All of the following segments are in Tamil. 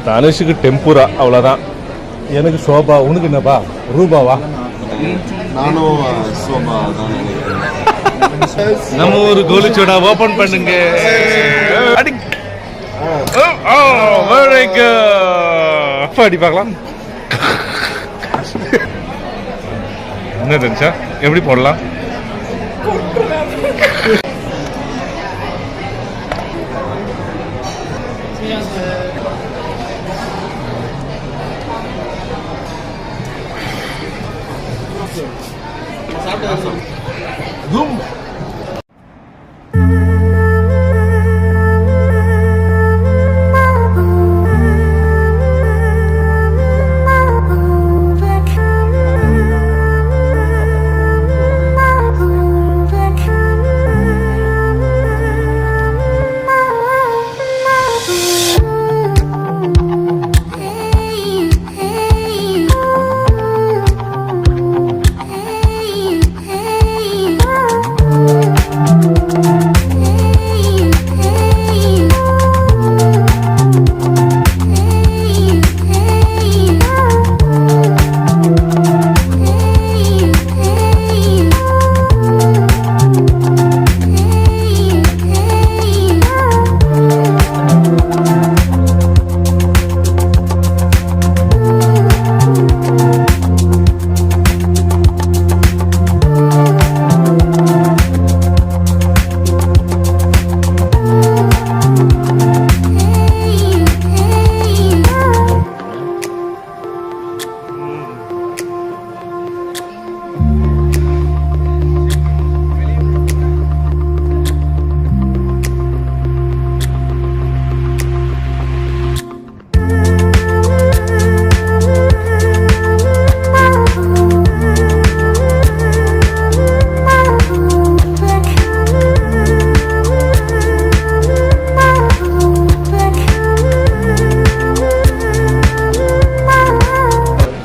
தனுஷுக்கு டெம்பூரா அவ்வளோதான். எனக்கு சோபா. உனக்கு என்னப்பா? ரூபாவா? நானும் சோபா தான் நினைக்கிறேன். நம்ம ஒரு கோலிச்சோடா ஓபன் பண்ணுங்க. அடி பார்க்கலாம். என்ன தெரிஞ்சா எப்படி போடலாம்? Zoom.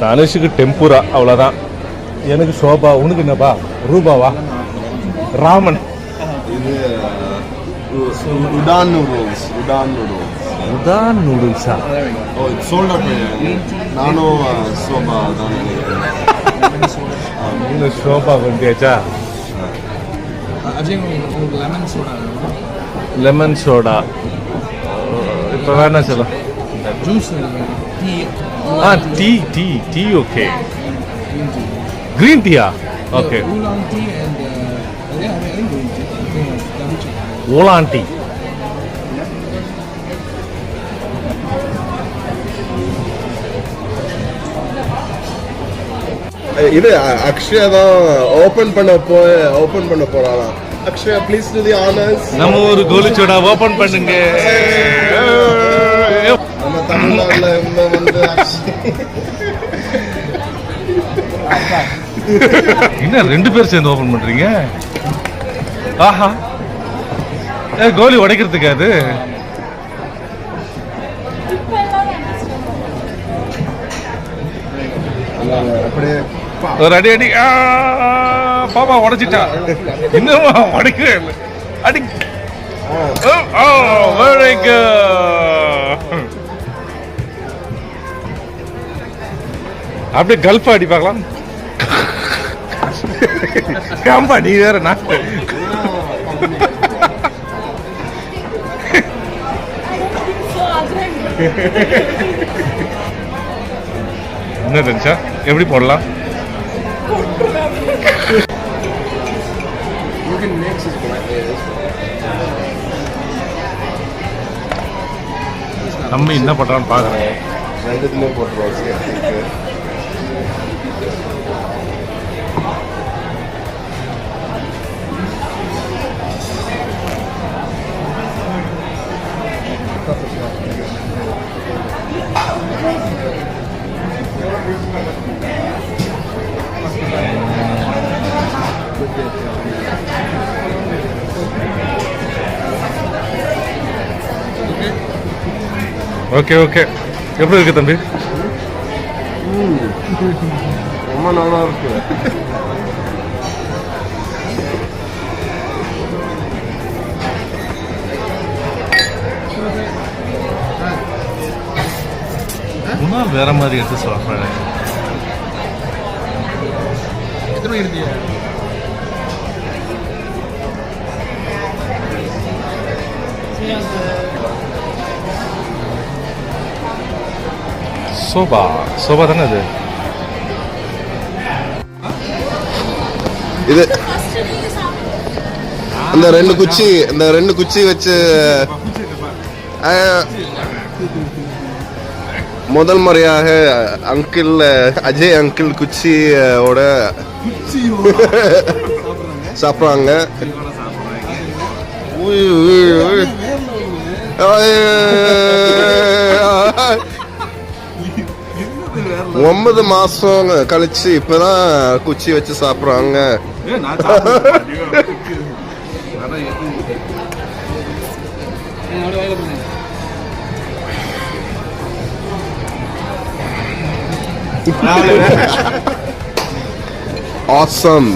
தனுஷுக்கு டெம்பூரா அவ்வளோதான். எனக்கு சோபா. உனக்கு என்னப்பா? ரூபாவா? ராமன். இது உடான் நூடுல்ஸ். உடான் நூடுல்ஸா? Oh, sold out. நானும் சோபா தான் நினைக்கிறேன். சோபா கொண்டியாச்சா? Lemon soda. இப்போ வேணா சொல்ல. Juice. tea, okay. Green tea, okay. Oolong tea and green tea. Oolong tea. இது அக்ஷயா தான் ஓபன் பண்ண போறாளாம். Akshaya, please do the honours. நம்ம ஒரு கோலிச்சோடா ஓபன் பண்ணுங்க. நம்ம தமிழ்நாட்டுல வந்து என்ன 2 பேர் சேர்ந்து ஓபன் பண்றீங்க? ஆஹா, கோலி உடைக்கிறதுக்கு அது. அப்படியே ஒரு அடி. பாப்பா உடைச்சிட்டா. இன்னும் உடைக்கவே இல்லை. அடி. Very good. அப்படியே கல்ஃபா அடி பார்க்கலாம். ஆமா, நீ வேற நாட்டு. என்ன தெரிஞ்சா எப்படி போடலாம்? நம்ம என்ன பண்றான்னு பாக்குறேன். ரெண்டுத்துலயே போட்டுருவோம். Okay okay. எப்படி இருக்கு தம்பி? ரொம்ப நல்லா இருக்கு. வேற மாதிரி எடுத்து சாப்பிட்றேன். எத்தனை இருந்தியா சோபா தானே அது. இது அந்த ரெண்டு குச்சி வச்சு முதல் முறையாக அங்கிள் அஜய் அங்கிள் குச்சியோட சாப்பிட்றாங்க. ஒன்பது மாசம் கழிச்சு இப்பதான் குச்சி வச்சு சாப்பிடுறாங்க. Awesome.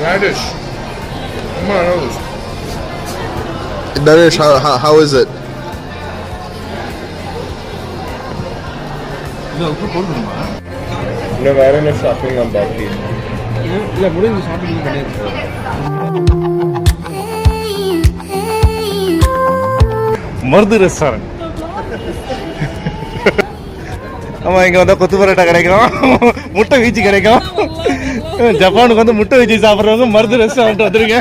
Radish. Come on, Radish. Danish, how is it? இன்னும் வேற என்ன ஷாப்பிங் பாக்கி இல்லை முடிஞ்சு ஷாப்பிங் கிடையாது. மருது ரெஸ்டாரண்ட். ஆமா, இங்க வந்தா கொத்து பரோட்டா கிடைக்கும், முட்டை வீச்சு கிடைக்கும். ஜப்பானுக்கு வந்து முட்டை வீச்சு சாப்பிட்றவங்க மருது ரெஸ்டாரண்ட் வந்துருங்க.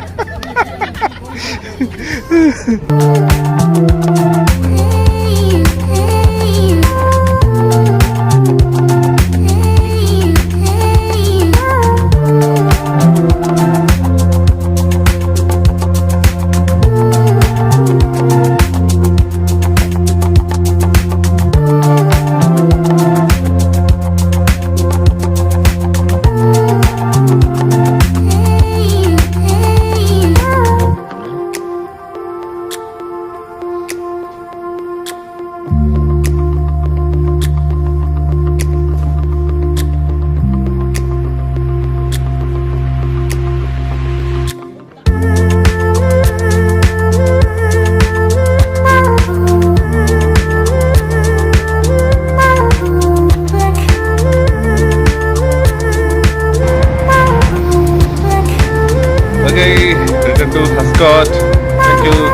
Return to Ascot.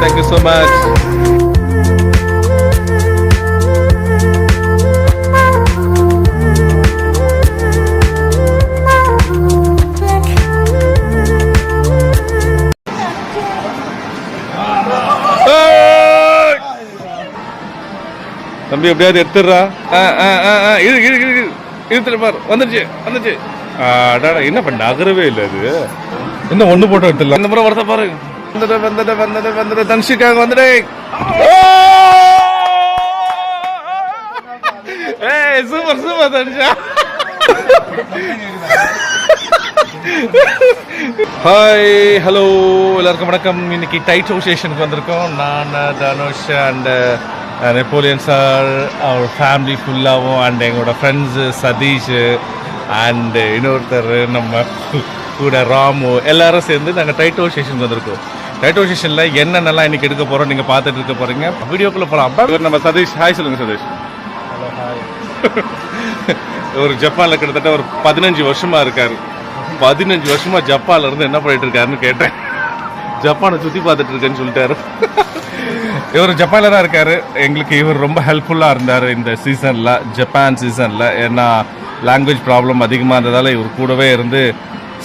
Thank you so much. தம்பி எப்படியாவது எடுத்துடுறா. இழுத்துட்டு பாரு. வந்துருச்சு. என்ன பண்ண நகரவே இல்லை. அது இன்னும் ஒண்ணு போட்டோ எடுத்துடலாம். இந்த முறை வரத பாரு. வந்துட்டு தனுஷிக்காக வந்துடு. சூப்பர் தனுஷா. ஹாய், ஹலோ, எல்லாருக்கும் வணக்கம். இன்னைக்கு டைட்டோ ஸ்டேஷனுக்கு வந்திருக்கோம். நான், தனுஷ் அண்ட் நெப்போலியன் சார், அவர் ஃபேமிலி ஃபுல்லாகவும், அண்ட் எங்களோட ஃப்ரெண்ட்ஸு சதீஷ் அண்ட் இன்னொருத்தர் நம்ம கூட ராமு, எல்லாரும் சேர்ந்து நாங்கள் டைட்டோ ஸ்டேஷனுக்கு வந்திருக்கோம். டைட்டோ ஸ்டேஷனில் என்னென்னலாம் இன்னைக்கு எடுக்க போகிறோம் நீங்கள் பார்த்துட்டு இருக்க போகிறீங்க. வீடியோக்குள்ளே போகலாம். இவர் நம்ம சதீஷ். ஹாய் சொல்லுங்கள் சதீஷ். Hello, hi. ஒரு ஜப்பானில் கிட்டத்தட்ட ஒரு 15 வருஷமா இருக்காரு. 15 வருஷமா ஜப்பான்ல இருந்து என்ன பண்ணிட்டு இருக்காருன்னு கேட்டேன். ஜப்பானை சுற்றி பார்த்துட்டு இருக்கேன்னு சொல்லிட்டாரு. இவர் ஜப்பான்ல தான் இருக்காரு. எங்களுக்கு இவர் ரொம்ப ஹெல்ப்ஃபுல்லாக இருந்தார் இந்த சீசனில், ஜப்பான் சீசனில். ஏன்னா லாங்குவேஜ் ப்ராப்ளம் அதிகமாக இருந்ததால் இவர் கூடவே இருந்து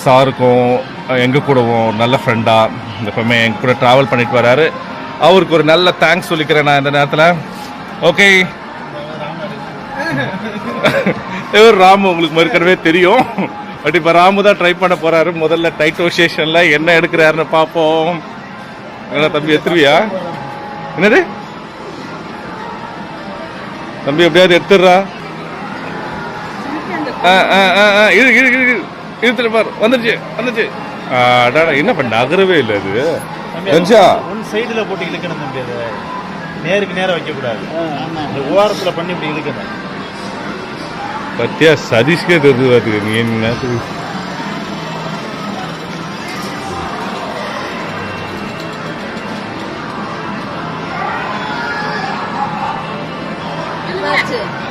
சாருக்கும் எங்கள் கூடவும் நல்ல ஃப்ரெண்டாக எப்பவுமே எங்கள் கூட ட்ராவல் பண்ணிட்டு வராரு. அவருக்கு ஒரு நல்ல தேங்க்ஸ் சொல்லிக்கிறேன் நான் இந்த நேரத்தில். ஓகே, இவர் ராமு உங்களுக்கு ஏற்கனவே தெரியும். பட் இப்போ ராமு தான் ட்ரை பண்ண போகிறாரு. முதல்ல டைட்டோ ஸ்டேஷனில் என்ன எடுக்கிறாருன்னு பார்ப்போம். என்ன தம்பி எடுத்துருவியா? என்னது தம்பி எப்படியாவது எடுத்துடுறா. இழுத்துட்டு பாரு. வந்துருச்சு. என்ன பண்ண நகரவே இல்லை. அது ஒன் சைடுல போட்டு இழுக்கணும் தம்பி. அது நேருக்கு நேரம் வைக்க கூடாது. இந்த ஓரத்துல பண்ணி இப்படி இழுக்கணும். பத்தியா சதீஷ்கே தெரிஞ்சு. நீ என்ன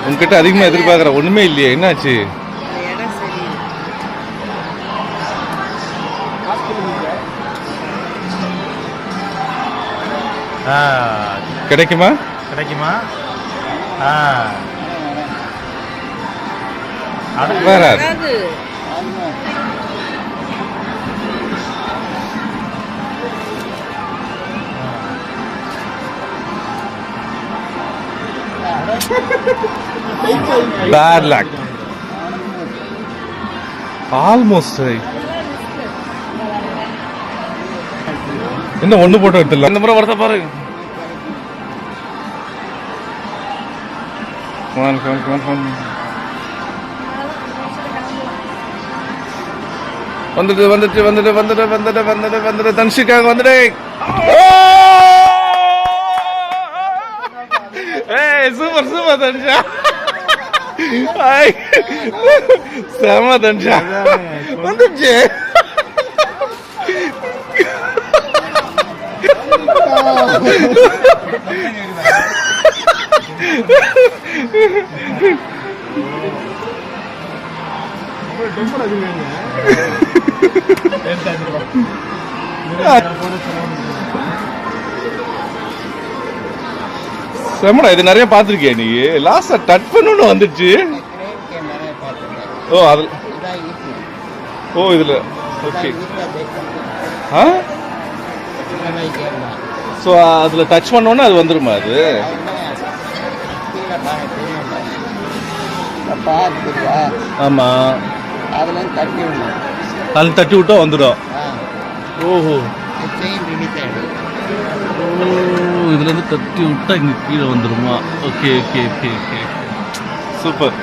உங்ககிட்ட அதிகமா எதிர்பார்க்கற ஒண்ணுமே இல்லையே, என்னாச்சு? இடம் சரி. கிடைக்குமா? கிடைக்குமா? வராது. அதாவது Bad luck. Almost right. என்ன ஒண்ணு போட்டு எடுத்துடலாம். இந்த முறை வரத பாரு. Come on. வந்துட்டு தன்ஷிக்காக வந்துடு. ஏய் சூப்பர் தன்ஷா. ஹாய். செம தன்ஷா. வந்துச்சு. செமடா, இது நிறைய பாத்திருக்கியா நீ? லாஸ்டா டச் பண்ணு வந்துச்சு. ஓ அதுல, ஓ இதுல ஓகே. ஸோ அதுல டச் பண்ணோன்னா அது வந்துருமா? அது ஆமா, அதுல தட்டி விட்டா வந்துடும். ஓஹோ, இதுல இருந்து தட்டி விட்டா இங்க கீழே வந்துருமா? Okay super.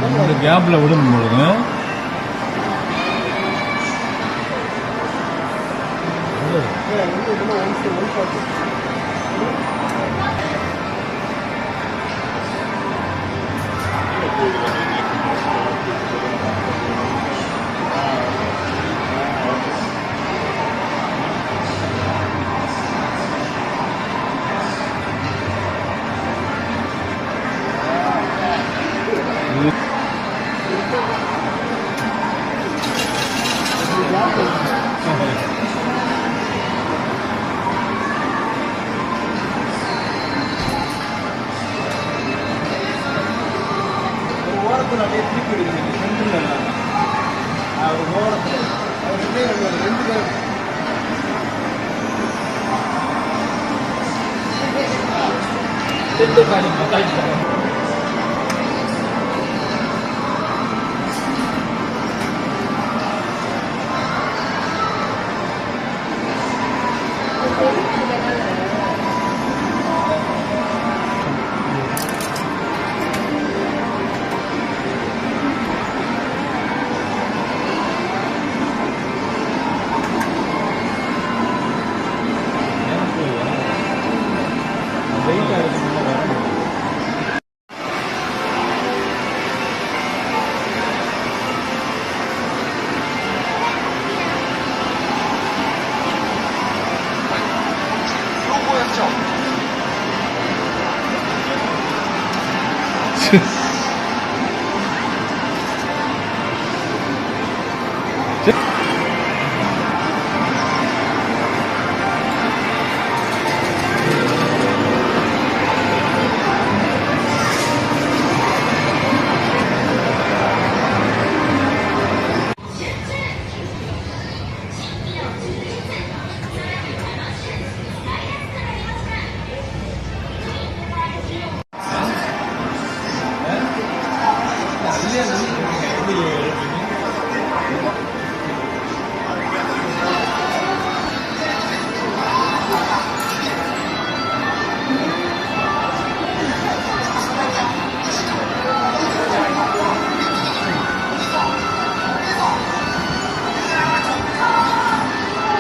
இந்த கேப்ல விடும் பொழுது ஓரத்தில் அப்படியே திருப்பி எடுக்குது சென்டரில் அவர் ஓரத்தில் அவர் ரெண்டு பேர்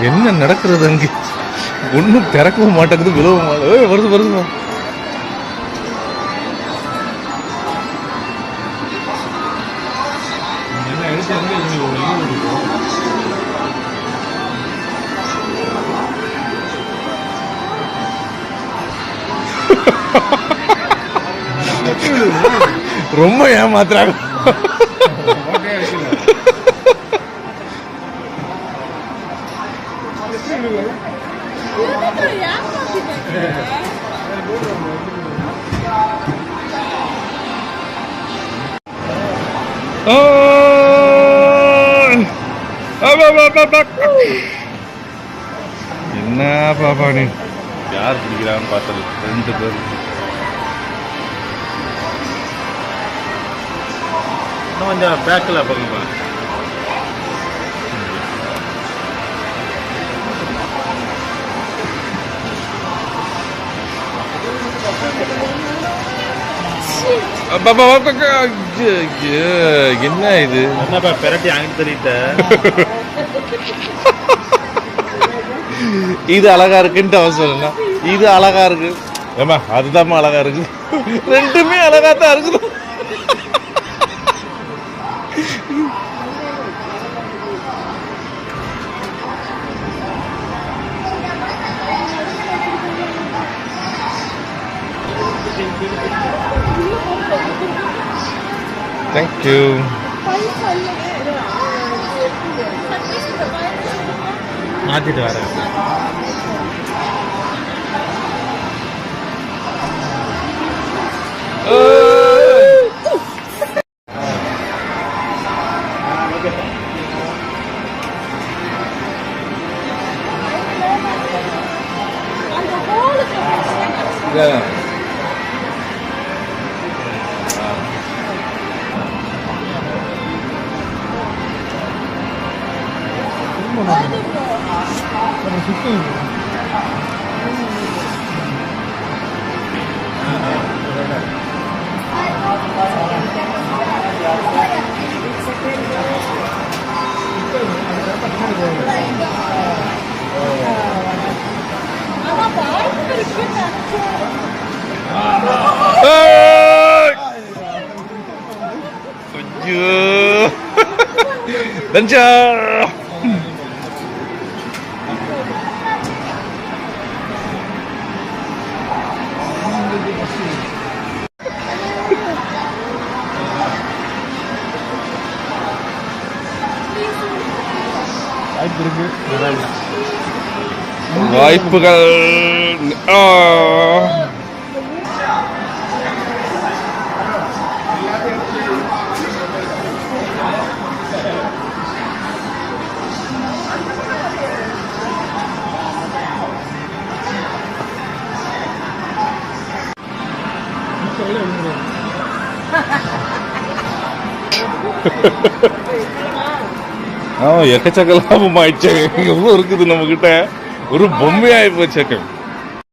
என்ன நடக்கிறது அங்கே? ஒன்றும் திறக்கவும் மாட்டேங்குது, விழவும் மாட்டேங்குது. வருது வருதுமா. ரொம்ப ஏமாத்துறாங்க. என்ன பாப்பா நீ யார் பிடிக்கிறான்னு பார்த்தது? 2 பேர். இன்னும் கொஞ்சம் பேக்கில் பார்க்க என்ன இது? என்னப்பா பெரட்டி அங்கிட்டு தெரியிட்ட? இது அழகா இருக்குன்ட்டு அவன் சொல்லணும். இது அழகா இருக்கு. ஏமா அதுதான் அழகா இருக்கு. 2மே அழகா தான் இருக்குது. Thank you. மாற்றிட்டு வரேன். Yeah. ஏய்! ஐயோ தஞ்சா வாய்ப்பு இருக்கு வாய்ப்புகள் ஆ. எக்கச்சக்க லாபம் ஆயிடுச்சு எவ்வளவு இருக்குது நம்ம கிட்ட ஒரு பொம்மையாயி போச்சு